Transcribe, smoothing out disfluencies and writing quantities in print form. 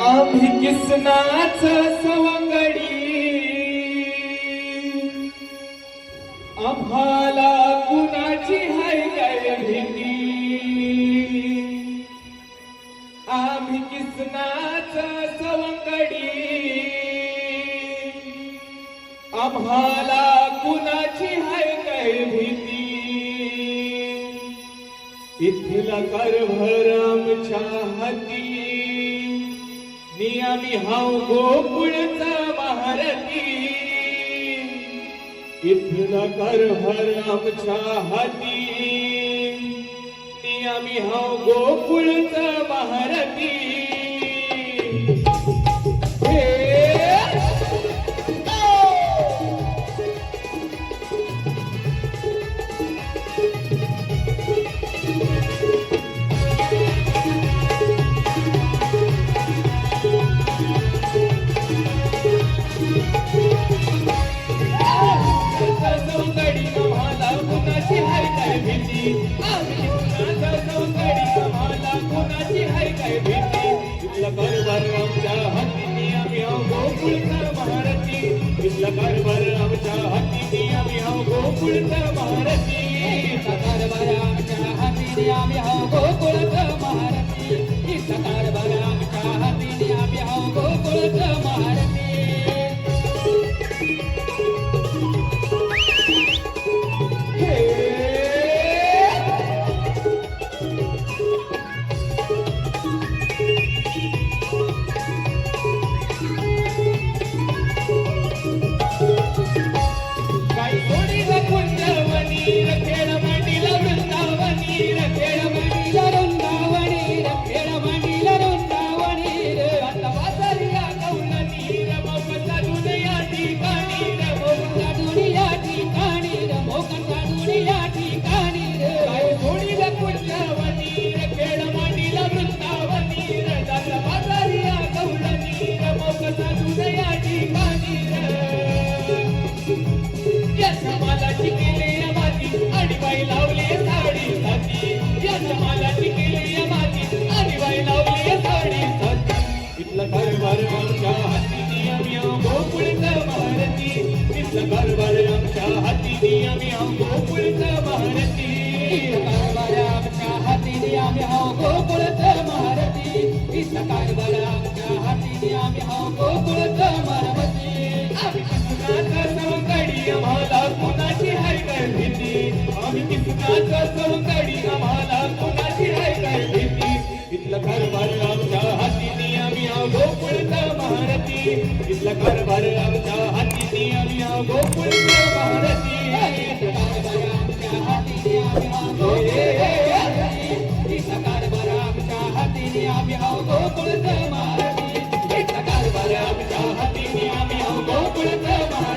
आम्ही किसनाच सवंगडी आम्हाला कुणाची हाय काय भीती आम्ही किसनाच सवंगडी आम्हाला कुणाची हाय काय भीती इथला कारभार आमच्या हाती नियमी हाव गोकुळचा महारथी इथला कारभार आमच्या हाती नियमी हाव गोकुळचा महारथी कारभार आमच्या हाती आम्ही हाव गोकुळचा महारथी इथला कारभार आमच्या हाती आम्ही हाव गोकुळचा महारथी कारभार आमच्या हाती आम्ही हाव गोकुळचा महारथी इथला कारभार आमच्या हाती आम्ही हाव गोकुळचा महारथी कारभार आमच्या हाती आम्ही हाव गोकुळचा महारथी इथला कारभार आमच्या हाती आम्ही हाव गोकुळचा महारथी कारभार आमच्या हाती आम्ही हाव गोकुळचा महारथी इथला कारभार आमच्या हाती आम्ही हाव गोकुळचा महारथी आम्ही किसनाचा सवंगडी आम्हाला कुणाची हाय काय भीती आम्ही किसनाचा सवंगडी आम्हाला कुणाची हाय काय भीती इथला कारभार आमच्या हाती आम्ही हाव गोकुळचा महारथी इथला कारभार आमच्या हाती आम्ही हाव गोकुळचा महारथी कारभार आमच्या हाती आम्ही हाव गोकुळचा इथला कारभार आमच्या हाती आम्ही हाव गोकुळचा महारथी इथला कारभार आमच्या हाती आम्ही हाव गोकुळचा महारथी